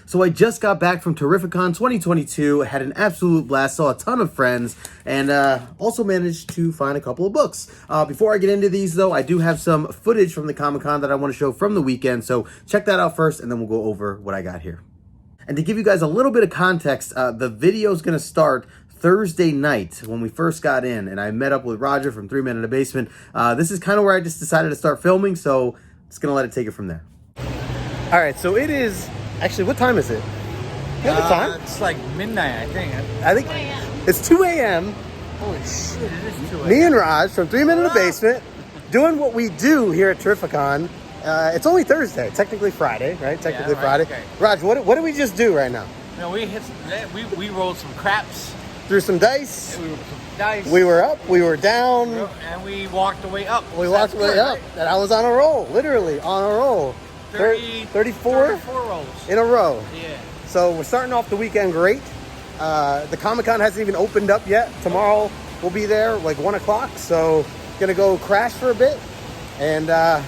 So I just got back from Terrificon 2022, had an absolute blast, saw a ton of friends, and also managed to find a couple of books. Before I get into these though, I do have some footage from the Comic-Con that I want to show from the weekend, so check that out first and then we'll go over what I got here. And to give you guys a little bit of context, the video is going to start Thursday night when we first got in, and I met up with Roger from 3 Men in the Basement. This is kind of where I just decided to start filming, so just going to let it take it from there. All right, so it is... Actually, what time is it? You know the time? It's like midnight, I think. I think it's 2 a.m. Holy shit, it is 2 a.m. Me and Raj from 3 Men in the Basement doing what we do here at Terrificon. It's only Thursday, technically Friday, right? Technically Friday. Okay. Raj, what did we just do right now? No, we rolled some craps. Threw some dice. We rolled some dice. We were up, we were down. And we walked the way up. We walked the way up. Right? And I was on a roll, literally on a roll. 34 rolls in a row. Yeah. So we're starting off the weekend great. The Comic-Con hasn't even opened up yet. Tomorrow we'll be there like 1 o'clock. So gonna go crash for a bit and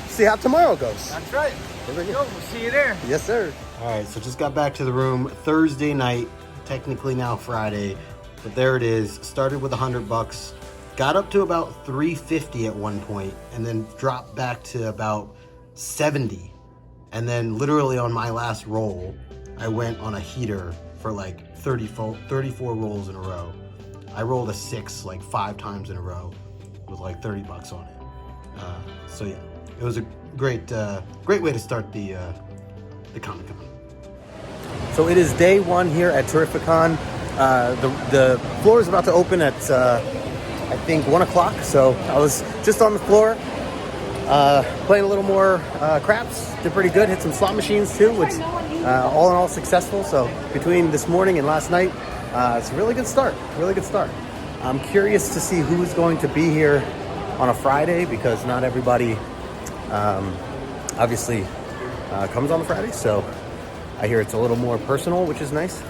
see how tomorrow goes. That's right. Here we go. We'll see you there. Yes, sir. All right, so just got back to the room Thursday night, technically now Friday, but there it is. Started with $100, got up to about $350 at one point, and then dropped back to about $70. And then literally on my last roll, I went on a heater for like 34 rolls in a row. I rolled a 6 like 5 times in a row with like $30 on it. So yeah, it was a great way to start the Comic-Con. So it is day 1 here at Terrificon. The floor is about to open at I think 1 o'clock. So I was just on the floor. Playing a little more craps, did pretty good, hit some slot machines too, which all in all successful. So between this morning and last night, it's a really good start, I'm curious to see who's going to be here on a Friday, because not everybody obviously comes on a Friday, so I hear it's a little more personal, which is nice.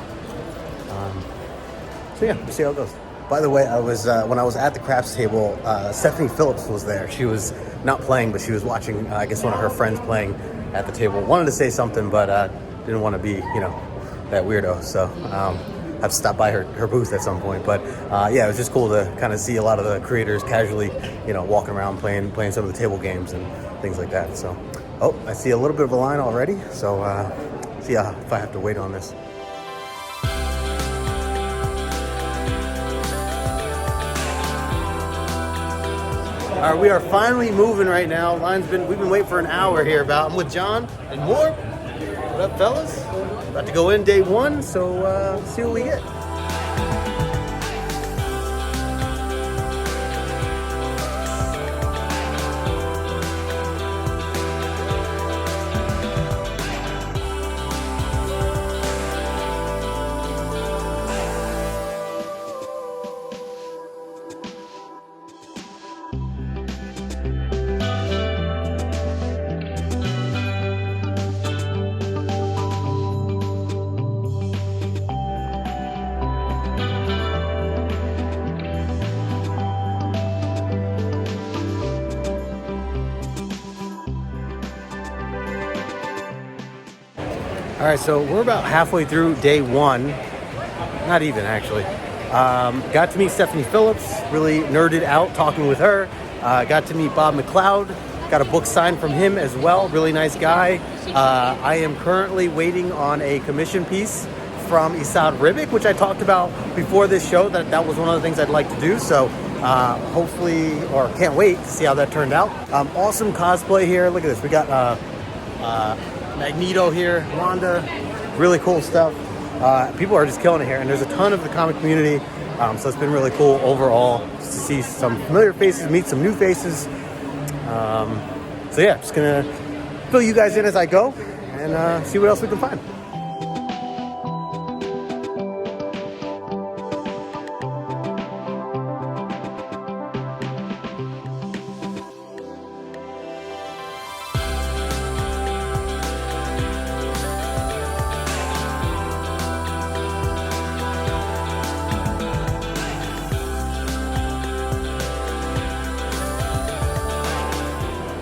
So yeah, we'll see how it goes. By the way, I was when I was at the craps table, Stephanie Phillips was there. She was not playing, but she was watching, I guess, one of her friends playing at the table. Wanted to say something, but didn't want to be, that weirdo. So have to stop by her booth at some point. But yeah, it was just cool to kind of see a lot of the creators casually, walking around playing some of the table games and things like that. So, oh, I see a little bit of a line already. So see if I have to wait on this. All right, we are finally moving right now. We've been waiting for an hour here about. I'm with John and Moore. What up, fellas? About to go in day 1, so see what we get. All right, so we're about halfway through day 1. Not even, actually. Got to meet Stephanie Phillips, really nerded out talking with her. Got to meet Bob McLeod. Got a book signed from him as well. Really nice guy. I am currently waiting on a commission piece from Isad Ribic, which I talked about before this show. That was one of the things I'd like to do. So hopefully, or can't wait to see how that turned out. Awesome cosplay here. Look at this. We got Magneto here, Wanda, really cool stuff. People are just killing it here, and there's a ton of the comic community, so it's been really cool overall just to see some familiar faces, meet some new faces. So yeah, just gonna fill you guys in as I go and see what else we can find.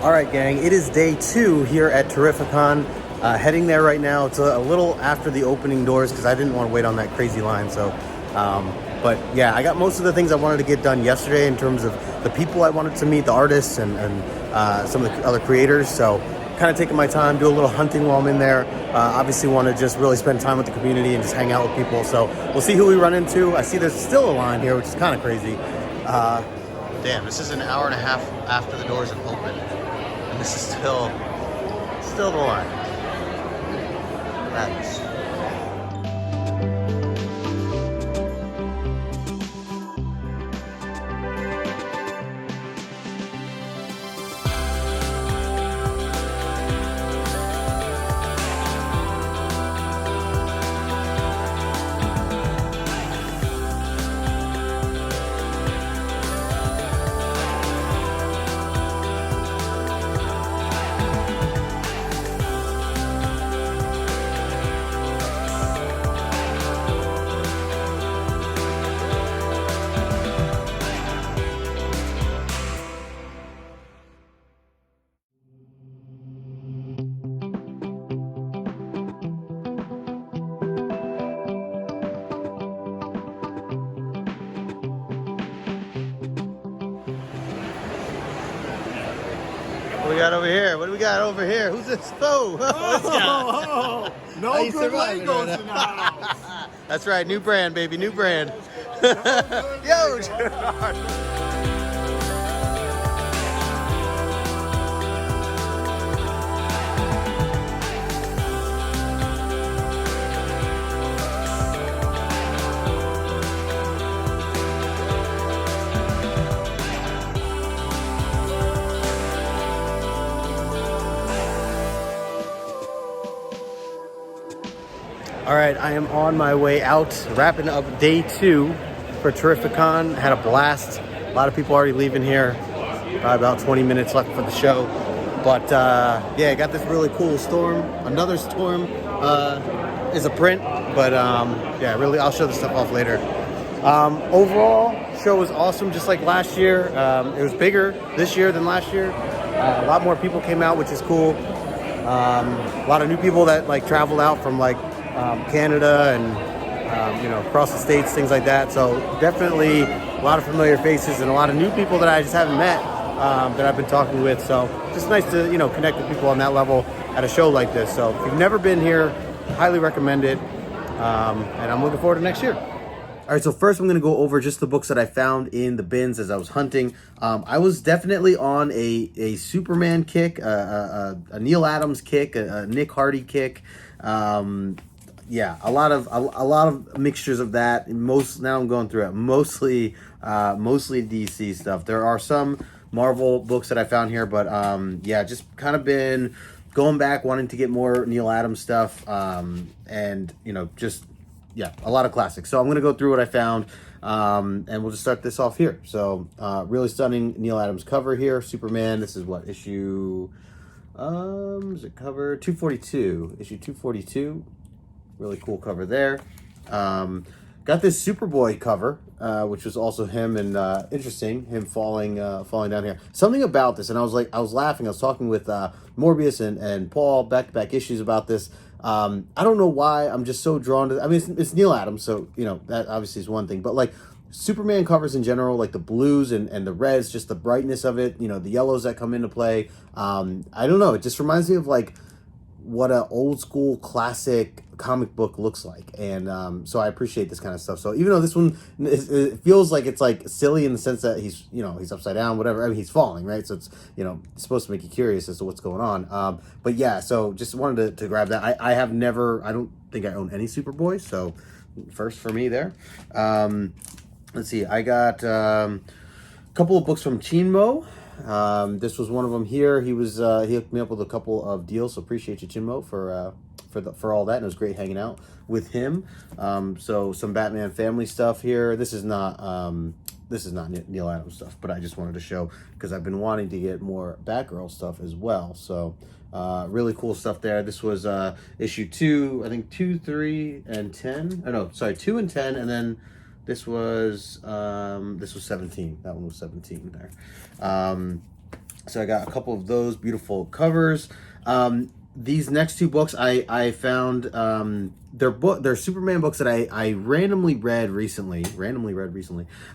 All right, gang, it is day 2 here at Terrificon. heading there right now. It's a little after the opening doors because I didn't want to wait on that crazy line. So, but yeah, I got most of the things I wanted to get done yesterday in terms of the people I wanted to meet, the artists and some of the other creators. So kind of taking my time, do a little hunting while I'm in there. Obviously want to just really spend time with the community and just hang out with people. So we'll see who we run into. I see there's still a line here, which is kind of crazy. Damn, this is an hour and a half after the doors have opened. And this is still the line. Madness. What do we got over here? What do we got over here? Who's this? Oh, No good Legos in the house. That's right, new brand, baby, new brand. Yo, Gerard. All right, I am on my way out, wrapping up day 2 for Terrificon. Had a blast. A lot of people already leaving here. Probably about 20 minutes left for the show. But yeah, I got this really cool storm. Another storm is a print, but yeah, really, I'll show the stuff off later. Overall, show was awesome, just like last year. It was bigger this year than last year. A lot more people came out, which is cool. A lot of new people that like traveled out from like Canada and you know, across the states, things like that. So definitely a lot of familiar faces and a lot of new people that I just haven't met that I've been talking with. So just nice to, you know, connect with people on that level at a show like this. So if you've never been here, highly recommend it. And I'm looking forward to next year. All right, so first I'm going to go over just the books that I found in the bins as I was hunting. I was definitely on a Superman kick, a Neil Adams kick, a Nick Hardy kick. Yeah, a lot of mixtures of that. Now I'm going through it. Mostly DC stuff. There are some Marvel books that I found here, but yeah, just kind of been going back, wanting to get more Neil Adams stuff, and you know, just yeah, a lot of classics. So I'm gonna go through what I found, and we'll just start this off here. So really stunning Neil Adams cover here. Superman. This is what issue? Is it cover 242? Issue 242. Really cool cover there. Got this Superboy cover, which was also him, and interesting, him falling down here. Something about this, and I was laughing. I was talking with Morbius and Paul, back-to-back issues about this. I don't know why I'm just so drawn to. I mean, it's Neil Adams, so you know that obviously is one thing. But like Superman covers in general, like the blues and the reds, just the brightness of it. You know, the yellows that come into play. I don't know. It just reminds me of like what an old school classic comic book looks like, and so I appreciate this kind of stuff. So even though this one it feels like it's like silly in the sense that he's upside down, whatever. I mean, he's falling, right? So it's it's supposed to make you curious as to what's going on. But yeah, so just wanted to grab that. I don't think I own any Superboy, so first for me there. Let's see, I got a couple of books from Chinmo. This was one of them here. He hooked me up with a couple of deals, so appreciate you, Chinmo, for all that, and it was great hanging out with him. So some Batman family stuff here. This is not Neil Adams stuff, but I just wanted to show because I've been wanting to get more Batgirl stuff as well. So really cool stuff there. This was issue 2, I think 2, 3, and 10. Oh no, sorry, 2 and 10, and then this was 17. That one was 17 there. So I got a couple of those beautiful covers. these next two books I found they're Superman books that I randomly read recently.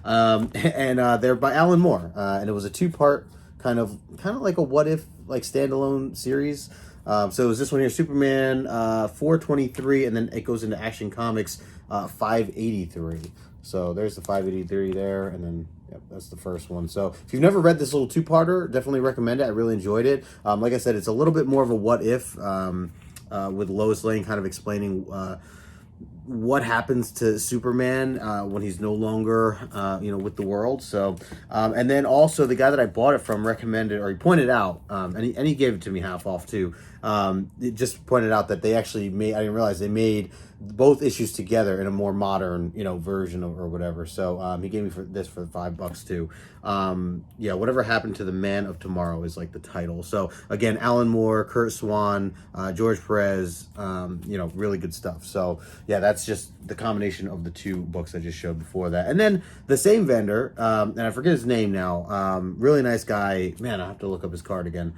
And they're by Alan Moore. And it was a two-part kind of like a what if like standalone series. So it was this one here, Superman 423, and then it goes into Action Comics 583. So there's the 583 there, and then yep, that's the first one. So if you've never read this little two-parter, definitely recommend it. I really enjoyed it. Like I said, it's a little bit more of a what if, with Lois Lane kind of explaining what happens to Superman when he's no longer, with the world. So, and then also the guy that I bought it from recommended, or he pointed out, and he gave it to me half off too. It just pointed out that they actually made, I didn't realize they made both issues together in a more modern, version or whatever. So, he gave me this for $5 too. Whatever happened to the Man of Tomorrow is like the title. So again, Alan Moore, Kurt Swan, George Perez, really good stuff. So yeah, that's just the combination of the two books I just showed before that. And then the same vendor, and I forget his name now, really nice guy. Man, I have to look up his card again.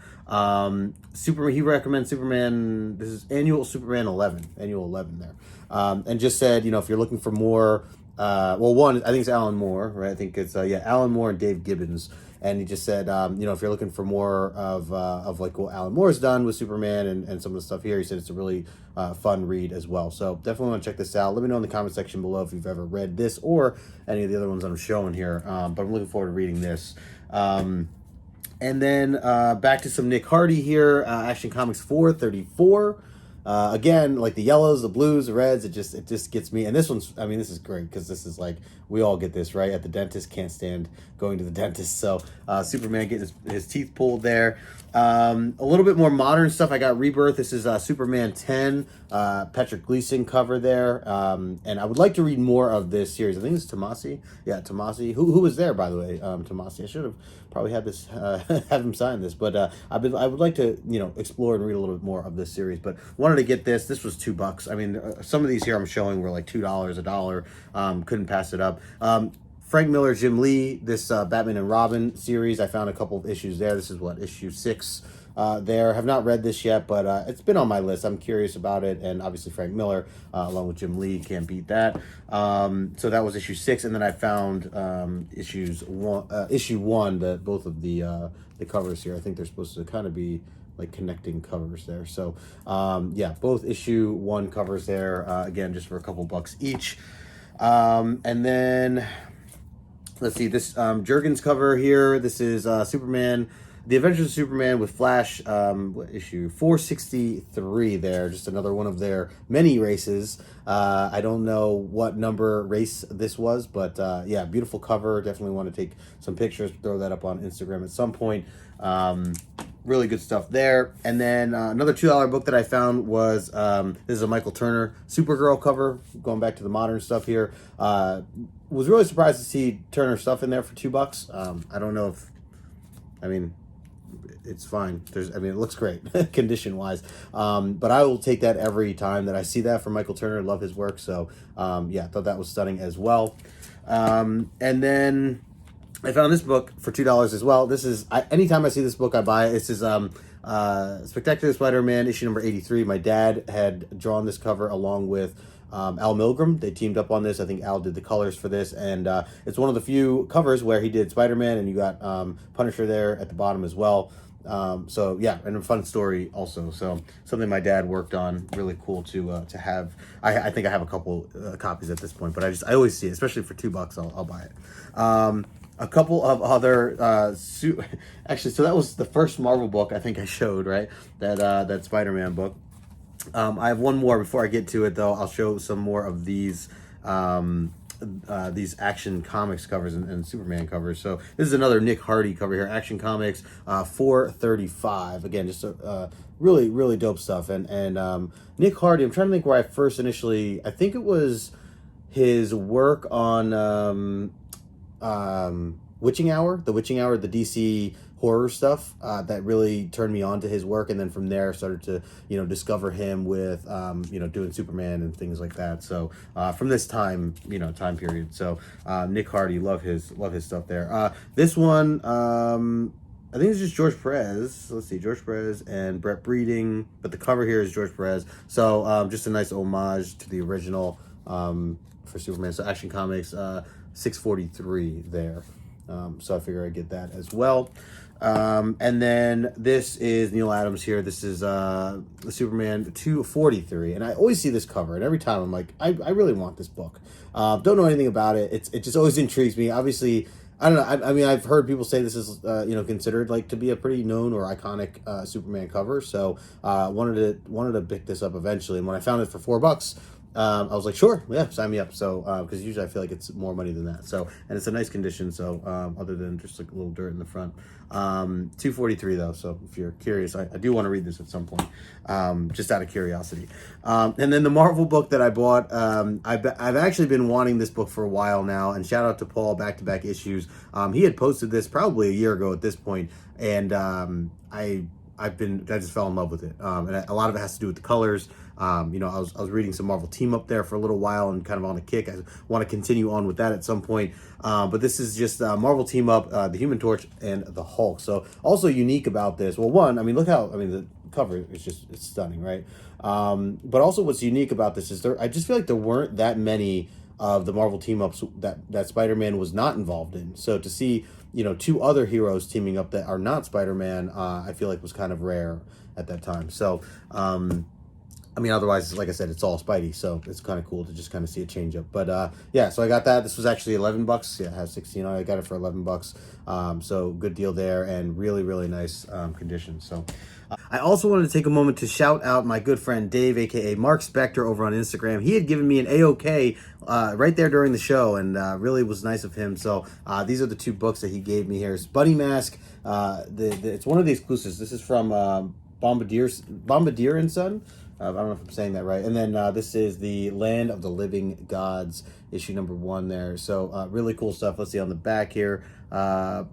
Superman, he recommends Superman, this is annual 11 there. And just said, if you're looking for more, one, I think it's Alan Moore, right? I think it's, Alan Moore and Dave Gibbons. And he just said, if you're looking for more of like what Alan Moore's done with Superman and some of the stuff here, he said it's a really fun read as well. So definitely want to check this out. Let me know in the comment section below if you've ever read this or any of the other ones I'm showing here. But I'm looking forward to reading this. And then back to some Nick Hardy here, Action Comics 434. Again, like the yellows, the blues, the reds, it just gets me. And this one's, this is great because this is like, we all get this, right? At the dentist, can't stand going to the dentist. So Superman getting his teeth pulled there. A little bit more modern stuff. I got Rebirth. This is Superman 10, Patrick Gleason cover there. And I would like to read more of this series. I think it's Tomasi. Yeah, Tomasi. Who was there, by the way? Tomasi. I should have probably had this, have him sign this. But I would like to, explore and read a little bit more of this series. But wanted to get this. This was $2. Some of these here I'm showing were like $2, $1. Couldn't pass it up. Frank Miller, Jim Lee, this Batman and Robin series. I found a couple of issues there. This is issue 6 there. Have not read this yet, but it's been on my list. I'm curious about it, and obviously Frank Miller along with Jim Lee, can't beat that. So that was issue 6, and then I found issue 1, both of the covers here. I think they're supposed to kind of be like connecting covers there. So both issue 1 covers there, again, just for a couple bucks each. And then let's see, this Jurgens cover here. This is Superman, The Adventures of Superman with Flash, issue 463 there. Just another one of their many races. I don't know what number race this was, but beautiful cover. Definitely want to take some pictures, throw that up on Instagram at some point. Really good stuff there. And then another $2 book that I found was, this is a Michael Turner Supergirl cover, going back to the modern stuff here. Was really surprised to see Turner stuff in there for $2. I don't know if, it's fine. It looks great condition-wise. But I will take that every time that I see that from Michael Turner. Love his work. So, I thought that was stunning as well. And then I found this book for $2 as well. This is, anytime I see this book, I buy it. This is Spectacular Spider-Man, issue number 83. My dad had drawn this cover along with Al Milgrom. They teamed up on this. I think Al did the colors for this. And it's one of the few covers where he did Spider-Man, and you got Punisher there at the bottom as well. And a fun story also. So something my dad worked on. Really cool to have. I think I have a couple copies at this point, but I always see it, especially for $2. I'll buy it. A couple of other actually, so that was the first Marvel book I think I showed, right? That Spider-Man book. I have one more before I get to it, though. I'll show some more of these Action Comics covers and Superman covers. So this is another Nick Hardy cover here, Action Comics 435. Again, just really, really dope stuff. And Nick Hardy, I'm trying to think where I first initially, I think it was his work on Witching Hour, the DC horror stuff that really turned me on to his work, and then from there started to discover him with doing Superman and things like that. So from this time period. So Nick Hardy, love his stuff there. This one, I think it's just George Perez. Let's see, George Perez and Brett Breeding, but the cover here is George Perez. So just a nice homage to the original for Superman. So Action Comics 643 there. So I figure I'd get that as well. And then this is Neil Adams here. This is the Superman 243. And I always see this cover, and every time I'm like, I really want this book. Don't know anything about it. It just always intrigues me. Obviously, I don't know. I mean, I've heard people say this is, considered like to be a pretty known or iconic Superman cover. So wanted to pick this up eventually. And when I found it for $4, I was like, sure, yeah, sign me up. So, because usually I feel like it's more money than that. So, and it's a nice condition. So, other than just like a little dirt in the front, 243 though. So if you're curious, I do want to read this at some point, just out of curiosity. And then the Marvel book that I bought, I've actually been wanting this book for a while now. And shout out to Paul, Back-to-Back Issues. He had posted this probably a year ago at this point, and I just fell in love with it. And a lot of it has to do with the colors. I was reading some Marvel Team Up there for a little while and kind of on a kick. I want to continue on with that at some point. But this is just Marvel Team Up, the Human Torch and the Hulk. So also unique about this. Well, one, the cover is it's stunning, right? But also what's unique about this is I just feel like there weren't that many of the Marvel Team Ups that Spider-Man was not involved in. So to see, two other heroes teaming up that are not Spider-Man, I feel like was kind of rare at that time. So, otherwise, like I said, it's all Spidey, so it's kind of cool to just kind of see a change up. But yeah, so I got that. This was actually $11. Yeah, it has 16 on it. I got it for $11. So good deal there, and really, really nice condition. So I also wanted to take a moment to shout out my good friend Dave, aka Mark Spector, over on Instagram. He had given me an A-OK right there during the show, and really was nice of him. So these are the two books that he gave me here. It's Buddy Mask. It's one of the exclusives. This is from Bombardier and Son. I don't know if I'm saying that right. And then this is the Land of the Living Gods, issue number 1 there. So really cool stuff. Let's see on the back here. Let's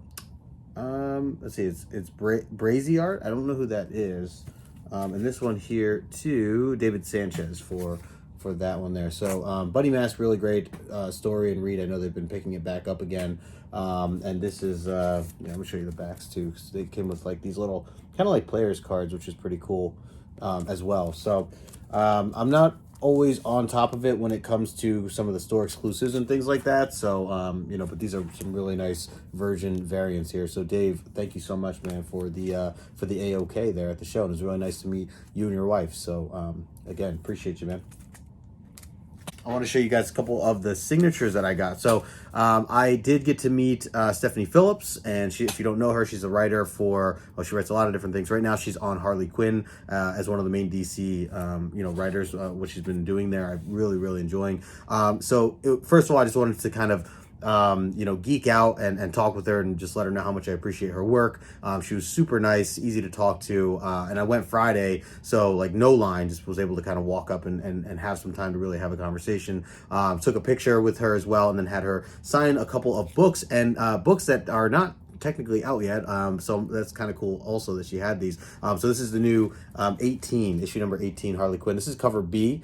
see. It's Braziart. I don't know who that is. And this one here too, David Sanchez for that one there. So Buddy Mask, really great story and read. I know they've been picking it back up again. And this is I'm gonna show you the backs too, because they came with like these little kind of like players cards, which is pretty cool. As well. So I'm not always on top of it when it comes to some of the store exclusives and things like that. So but these are some really nice version variants here. So Dave, thank you so much, man, for the A-OK there at the show. It was really nice to meet you and your wife. So again, appreciate you, man. I want to show you guys a couple of the signatures that I got. So I did get to meet Stephanie Phillips, and if you don't know her, she's a writer she writes a lot of different things. Right now she's on Harley Quinn as one of the main DC writers, what she's been doing there. I'm really, really enjoying. First of all, I just wanted to kind of geek out and talk with her and just let her know how much I appreciate her work. She was super nice, easy to talk to, and I went Friday, so like no line, just was able to kind of walk up and have some time to really have a conversation. Took a picture with her as well, and then had her sign a couple of books, and books that are not technically out yet, so that's kind of cool also that she had these. So this is the new 18, issue number 18, Harley Quinn. This is cover B,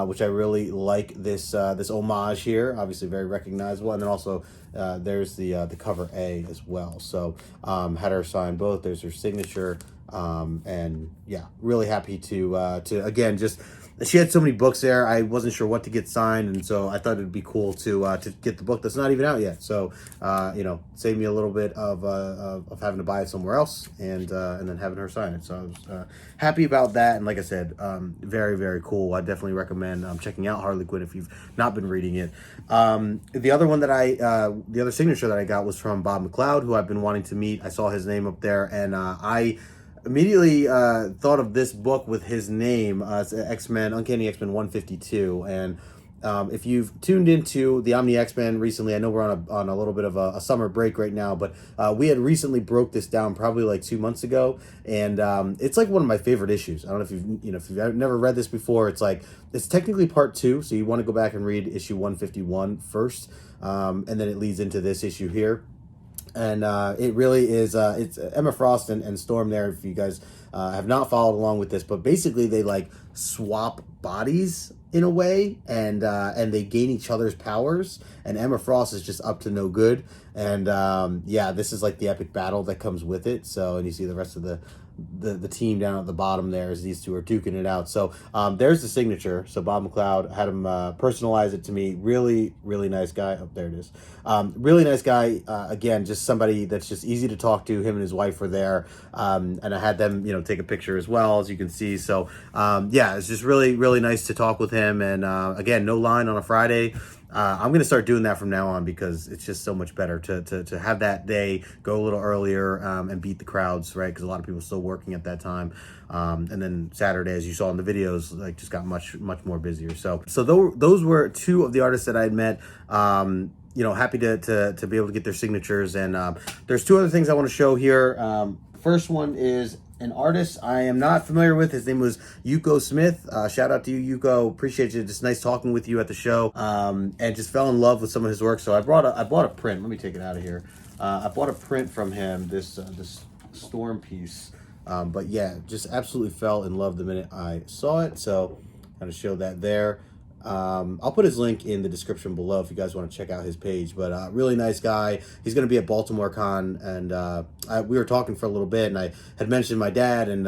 which I really like this homage here, obviously very recognizable, and then also there's the cover A as well. So had her sign both. There's her signature, and yeah, really happy to again, just she had so many books there. I wasn't sure what to get signed, and so I thought it'd be cool to get the book that's not even out yet. So save me a little bit of having to buy it somewhere else, and then having her sign it. So I was happy about that, and like I said, very, very cool. I definitely recommend checking out Harley Quinn if you've not been reading it. The other one that the other signature that I got was from Bob McLeod, who I've been wanting to meet. I saw his name up there, and I immediately thought of this book with his name. It's X-Men, Uncanny X-Men 152, and if you've tuned into the Omni X-Men recently, I know we're on a little bit of a summer break right now, but we had recently broke this down probably like 2 months ago, and it's like one of my favorite issues. I don't know if you've never read this before. It's technically part 2, so you want to go back and read issue 151 first, and then it leads into this issue here. And it really is, it's Emma Frost and Storm there, if you guys have not followed along with this, but basically they like swap bodies in a way, and they gain each other's powers, and Emma Frost is just up to no good, and yeah, this is like the epic battle that comes with it. So, and you see the rest of the team down at the bottom there as these two are duking it out. So there's the signature. So Bob McLeod had him personalize it to me. Really, really nice guy. Oh, there it is. Really nice guy. Again, just somebody that's just easy to talk to. Him and his wife were there, and I had them, take a picture as well, as you can see. So yeah, it's just really, really nice to talk with him. And again, no line on a Friday. I'm going to start doing that from now on because it's just so much better to have that day go a little earlier and beat the crowds, right? Because a lot of people are still working at that time. And then Saturday, as you saw in the videos, like just got much more busier. So those were two of the artists that I had met. Happy to be able to get their signatures. And there's two other things I want to show here. First one is an artist I am not familiar with. His name was Yuko Smith. Shout out to you, Yuko. Appreciate you. Just nice talking with you at the show. And just fell in love with some of his work. So I bought a print. Let me take it out of here. I bought a print from him. This storm piece. But yeah, just absolutely fell in love the minute I saw it. So kind of show that there. I'll put his link in the description below if you guys want to check out his page. But really nice guy. He's going to be at Baltimore Con, and we were talking for a little bit, and I had mentioned my dad, and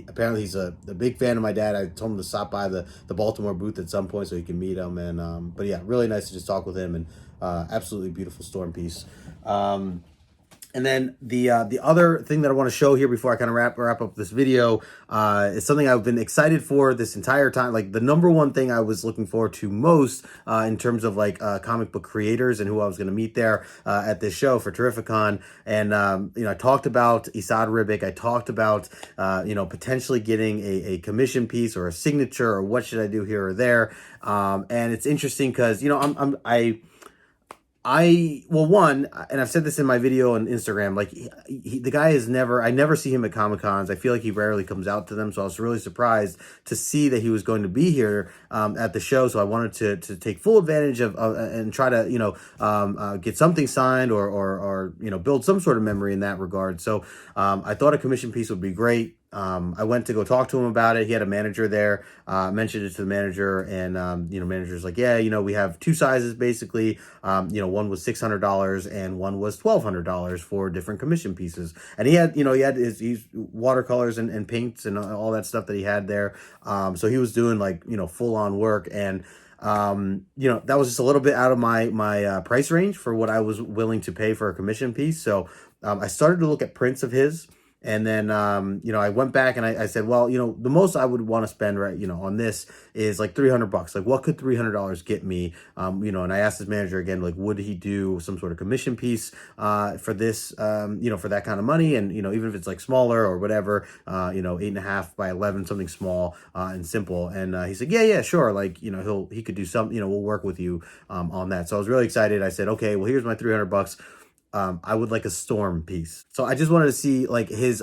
apparently he's a big fan of my dad. I told him to stop by the Baltimore booth at some point so he can meet him. And but yeah, really nice to just talk with him, and absolutely beautiful storm piece. And then the other thing that I want to show here before I kind of wrap up this video is something I've been excited for this entire time. Like the number one thing I was looking forward to most in terms of like comic book creators and who I was going to meet there at this show for Terrificon. And I talked about Esad Ribic. I talked about potentially getting a commission piece or a signature or what should I do here or there. And it's interesting because one, and I've said this in my video on Instagram, like the guy is I never see him at Comic Cons. I feel like he rarely comes out to them. So I was really surprised to see that he was going to be here at the show. So I wanted to take full advantage of and try to, get something signed or build some sort of memory in that regard. So I thought a commission piece would be great. I went to go talk to him about it. He had a manager there, mentioned it to the manager, and, manager's like, yeah, we have two sizes basically. One was $600 and one was $1,200 for different commission pieces. And he had his watercolors and paints and all that stuff that he had there. So he was doing like, full on work. And, that was just a little bit out of my price range for what I was willing to pay for a commission piece. So, I started to look at prints of his. And then, I went back and I said, well, the most I would want to spend on this is like $300. Like, what could $300 get me? And I asked his manager again, like, would he do some sort of commission piece, for this, for that kind of money? And, even if it's like smaller or whatever, 8.5 by 11, something small, and simple. And, he said, yeah, sure. Like, he could do something, we'll work with you, on that. So I was really excited. I said, okay, well, here's my $300. I would like a storm piece. So I just wanted to see like his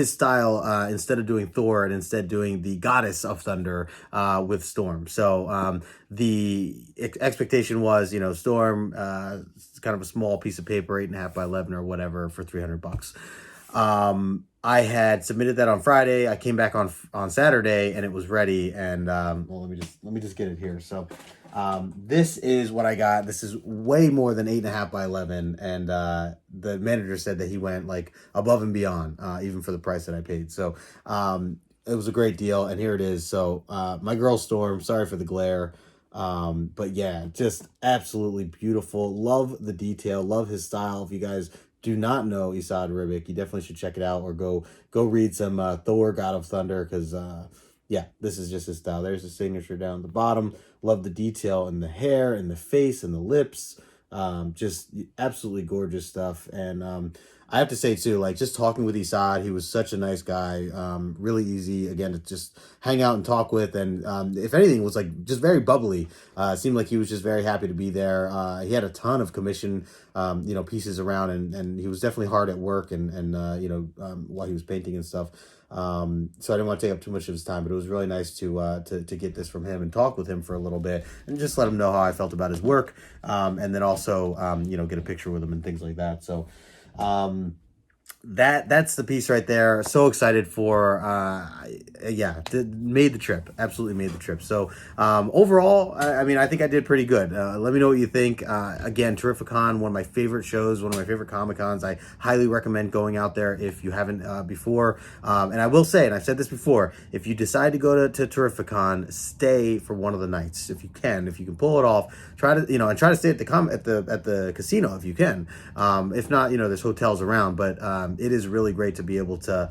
style, instead of doing Thor and instead doing the goddess of thunder, with Storm. So, the expectation was, Storm, kind of a small piece of paper, 8.5 by 11 or whatever for $300. I had submitted that on Friday. I came back on Saturday and it was ready. And, well, let me just get it here. So, this is what I got. This is way more than 8.5 by 11. And, the manager said that he went like above and beyond, even for the price that I paid. So, it was a great deal. And here it is. So, my girl Storm, sorry for the glare. But yeah, just absolutely beautiful. Love the detail, love his style. If you guys do not know Esad Ribic, you definitely should check it out or go read some Thor, God of Thunder, because yeah, this is just his style. There's the signature down at the bottom. Love the detail in the hair and the face and the lips. Just absolutely gorgeous stuff. And I have to say too, like just talking with Esad, he was such a nice guy. Really easy again to just hang out and talk with, and if anything was like just very bubbly. Seemed like he was just very happy to be there. He had a ton of commission pieces around, and he was definitely hard at work and while he was painting and stuff. So I didn't want to take up too much of his time, but it was really nice to get this from him and talk with him for a little bit and just let him know how I felt about his work. And then also, get a picture with him and things like that. So, that's the piece right there. So excited for made the trip. Absolutely made the trip. So overall, I mean, I think I did pretty good. Let me know what you think. Again, Terrificon, one of my favorite shows, one of my favorite Comic-Cons. I highly recommend going out there if you haven't before. And I will say, and I've said this before, if you decide to go to Terrificon, stay for one of the nights if you can. If you can pull it off, try to stay at the casino if you can. If not, there's hotels around, but it is really great to be able to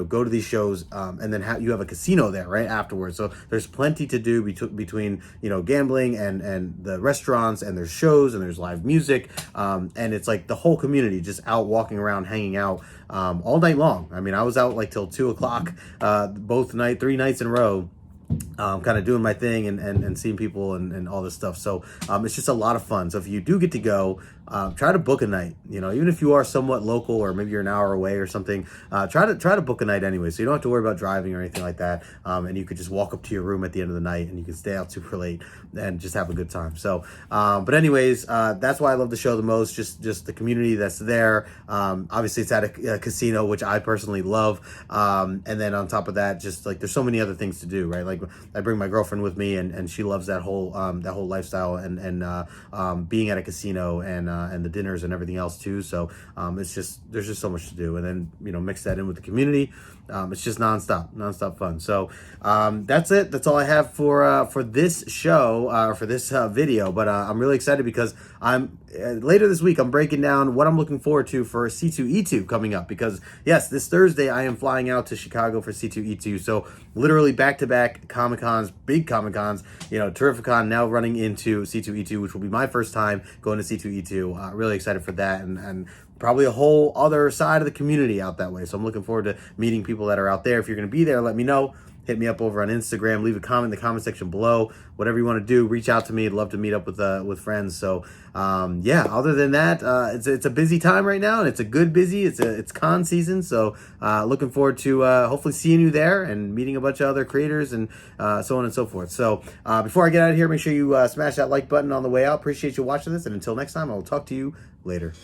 go to these shows and then you have a casino there right afterwards. So there's plenty to do between gambling and the restaurants, and there's shows and there's live music, and it's like the whole community just out walking around, hanging out all night long. I mean, I was out like till 2:00 3 nights in a row. Kind of doing my thing and seeing people and all this stuff. So it's just a lot of fun. So if you do get to go, try to book a night. Even if you are somewhat local or maybe you're an hour away or something, try to book a night anyway. So you don't have to worry about driving or anything like that. And you could just walk up to your room at the end of the night and you can stay out super late and just have a good time. So, but anyways, that's why I love the show the most. Just the community that's there. Obviously it's at a casino, which I personally love. And then on top of that, just like there's so many other things to do, right? Like I bring my girlfriend with me, and she loves that whole lifestyle and being at a casino and the dinners and everything else too. So there's just so much to do, and then mix that in with the community. It's just nonstop fun. So that's it. That's all I have for this show, for this video. But I'm really excited because I'm later this week. I'm breaking down what I'm looking forward to for C2E2 coming up. Because yes, this Thursday I am flying out to Chicago for C2E2. So literally back-to-back Comic-Cons, big Comic-Cons. Terrificon now running into C2E2, which will be my first time going to C2E2. Really excited for that, and probably a whole other side of the community out that way. So I'm looking forward to meeting people that are out there. If you're going to be there, let me know. Hit me up over on Instagram. Leave a comment in the comment section below. Whatever you want to do, reach out to me. I'd love to meet up with friends. So other than that, it's a busy time right now, and it's a good busy. It's con season. So looking forward to hopefully seeing you there and meeting a bunch of other creators and so on and so forth. So before I get out of here, make sure you smash that like button on the way out. Appreciate you watching this, and until next time, I will talk to you later.